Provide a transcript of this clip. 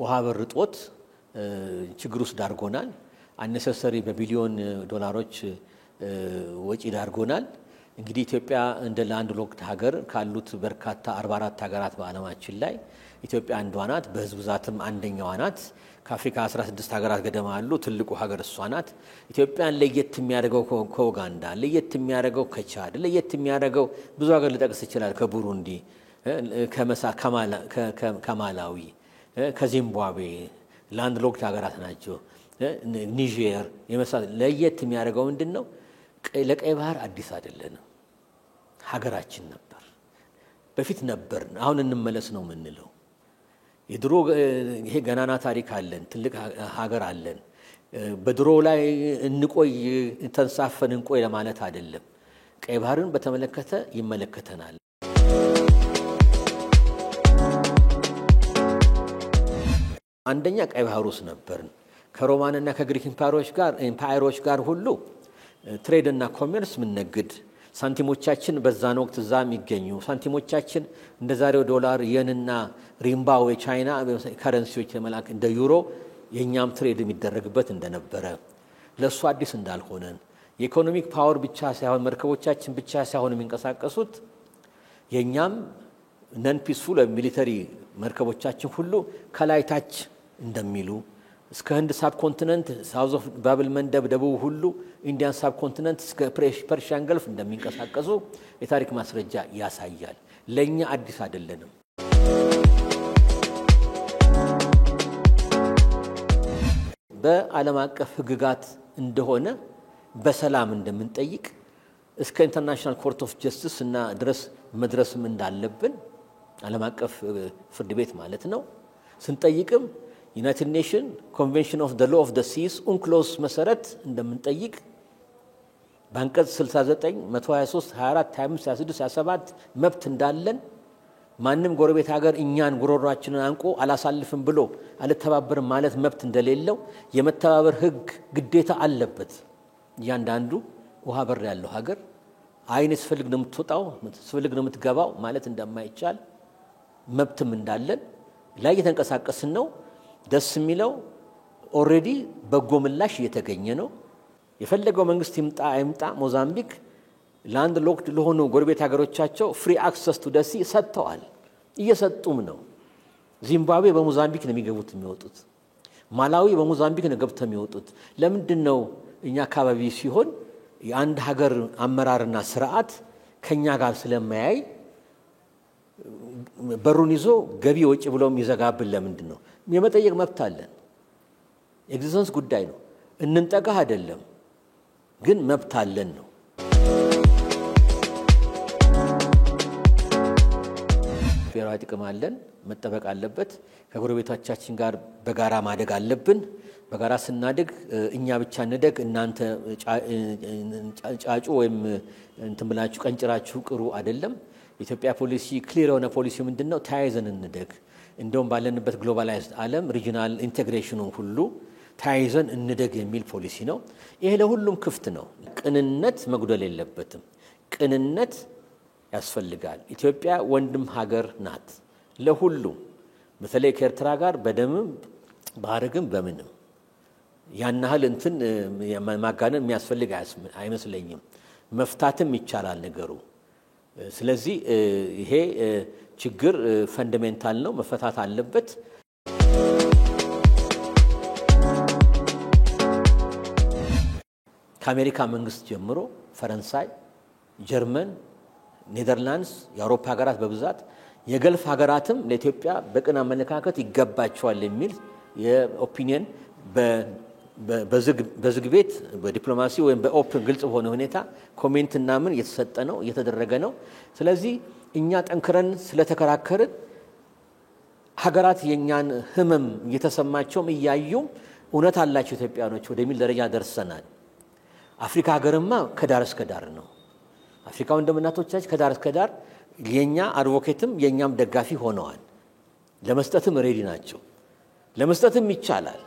ውሃ በርጦት ችግር ውስጥ ዳርጎናል አነሰሰሪ በቢሊዮን ዶላሮች ወጪ ዳርጎናል እንግዲህ ኢትዮጵያ እንደ ላንድ ሎክድ ሀገር ካሉት በርካታ 44 ሀገራት በአለማችን ላይ ኢትዮጵያ አንዷ ናት በህዝብ ብዛትም አንደኛዋ ናት ከአፍሪካ 16 ሀገራት ገደማ አሉ ትልቁ ሀገር እሷ ናት ኢትዮጵያን ለየት የሚያደርገው ከኡጋንዳ ለየት የሚያደርገው ከቻድ ለየት የሚያደርገው ብዙ ሀገር ሊጠቅስ ይችላል ከቡሩንዲ ከማላዊ ከዚምባብዌ ላንድ ሎክድ ሀገራት ናቸው ኒጀር ለየት የሚያደርገው ምንድነው ለቀይ ባህር አዲስ አይደለም ሀገራችን ነበር በፊት ነበር አሁን እንመለስ ነው ምንለው የድሮ ይሄ ገናና ታሪክ አለን ትልቅ ሀገር አለን በድሮ ላይ እንቆይ ተንሳፈን እንቆይ ለማለት አይደለም ቀይ ባህርን በተመለከተ ይመለከተናል አንደኛ ቀይ ባህር ውስጥ ነበርን ከሮማንና ከግሪክ ኢምፓየሮች ጋር ሁሉ ትሬድ እና ኮሜርስ ምን ነግድ ሳንቲሞቻችን በዛን ወቅት ዛም ይገኙ ሳንቲሞቻችን እንደ ዛሬው ዶላር የንና ሪምባው የቻይና ከረንሲዎች ለማላክ እንደ ዩሮ የኛም ትሬድ የሚደረግበት እንደነበረ ለሱ አዲስ እንዳልሆነን የኢኮኖሚክ ፓወር ብቻ ሳይሆን መርከቦቻችን ብቻ ሳይሆን የሚንቀሳቀሱት የኛም ነን ፒስፉል ሚሊተሪ መርከቦቻችን ሁሉ ከላይታች እንደሚሉ እስከ ህንድ ሳብኮንቲኔንት ሳውዝ ኦፍ ባብል መንደብ ደቡብ ሁሉ ኢንዲያን ሳብኮንቲኔንት እስከ ፐርሺያን ገልፍ እንደሚንቀሳቀሱ የታሪክ ማስረጃ ያሳያል ለኛ አዲስ አይደለንም በዓለም አቀፍ ህግጋት እንደሆነ በሰላም እንደምንጠይቅ እስከ ኢንተርናሽናል ኮርት ኦፍ ጀስቲስ እና መድረስም እንዳለብን ዓለም አቀፍ ፍርድ ቤት ማለት ነው ስንጠይቅም ዩናይትድ ኔሽን ኮንቬንሽን ኦፍ ዘ ሎ ኦፍ ዘ ሲስ ኡንክሎስ መሰረት እንደምንጠይቅ ባንቀጽ 69 123 24 25 26 27 መብት እንዳለን ማንንም ጎረቤት ሀገር እኛን ጉሮሯችንን አንቆ አላሳልፍም ብሎ አልተባበር ማለት መብት እንደሌለው የመተባበር ህግ ግዴታ አለበት ያንዳንዱ ውሃ በር ያለው ሀገር አይነት ፈልግ ነው የምትወጣው ፈልግ ነው የምትገባው ማለት እንደማይቻል መብትም እንዳለን ላይ የተንቀሳቀስን ነው ደስ የሚለው ኦሬዲ በጎምላሽ እየተገኘ ነው የፈለገው መንግስት ይምጣ ሞዛምቢክ ላንድ ሎክድ ለሆኑ ጎረቤት ሀገሮቻቸው ፍሪ አክሰስ ቱ ደሲ ሰጥተዋል እየሰጡም ነው ዚምባብዌ በሞዛምቢክ ነው የሚገቡት የሚወጡት ማላዊ በሞዛምቢክ ነው ገብተው የሚወጡት ለምንድነው እኛ አካባቢ ሲሆን የአንድ ሀገር አመራርና ስርዓት ከኛ ጋር ስለማያይ በሩን ይዞ ገቢ ወጪ ብሎም ይዘጋብል ለምንድነው የመጠየቅ መብት አለን ኤግዚስተንስ ጉዳይ ነው እንንጠቃህ አይደለም ግን መብት አለን ነው ብሔራዊ ጥቅም አለን መጠበቅ አለበት ከጎረቤቶቻችን ጋር በጋራ ማደግ አለብን በጋራ ስናደግ እኛ ብቻ እንደግ እናንተ ጫጩ ወይም እንትን ብላችሁ ቀንጭራችሁ ቅሩ አይደለም ኢትዮጵያ ፖሊሲ ክሊር ሆነ ፖሊሲ ምንድነው ታይዘን እንደግ እንደውም ባለንበት ግሎባላይዝድ ዓለም ሪጂናል ኢንተግሬሽኑ ሁሉ ታይዘን እንደግ የሚል ፖሊሲ ነው ይሄ ለሁሉም ክፍት ነው ቅንነት መጉደል የለበትም ቅንነት ያስፈልጋል ኢትዮጵያ ወንድም ሀገር ናት ለሁሉም በተለይ ከኤርትራ ጋር በደምም ባረግም በምንም ያናህል እንትን ማጋነን የሚያስፈልግ አይመስለኝም መፍታትም ይቻላል ነገሩ ስለዚህ ይሄ ችግር ፈንዳሜንታል ነው መፈታት አለበት ከአሜሪካ መንግስት ጀምሮ ፈረንሳይ ጀርመን ኔዘርላንድስ የአውሮፓ ሀገራት በብዛት የገልፍ ሀገራትም ለኢትዮጵያ በቅን አመለካከት ይገባቸዋል የሚል የኦፒኒየን በዝግ ቤት በዲፕሎማሲ ወይም በኦፕን ግልጽ ሆነ ሁኔታ ኮሜንት እና ምን እየተሰጠ ነው እየተደረገ ነው ስለዚህ እኛ ጠንክረን ስለተከራከርን ሀገራት የኛን ህመም እየተሰማቸውም እያዩም እውነት አላቸው ኢትዮጵያኖች ወደሚል ደረጃ ደርሰናል አፍሪካ ሀገርማ ከዳር እስከ ዳር ነው አፍሪካ ወንድምናቶቻችን ከዳር እስከ ዳር የኛ አድቮኬትም የኛም ደጋፊ ሆነዋል ለመስጠትም ሬዲ ናቸው ለመስጠትም ይቻላል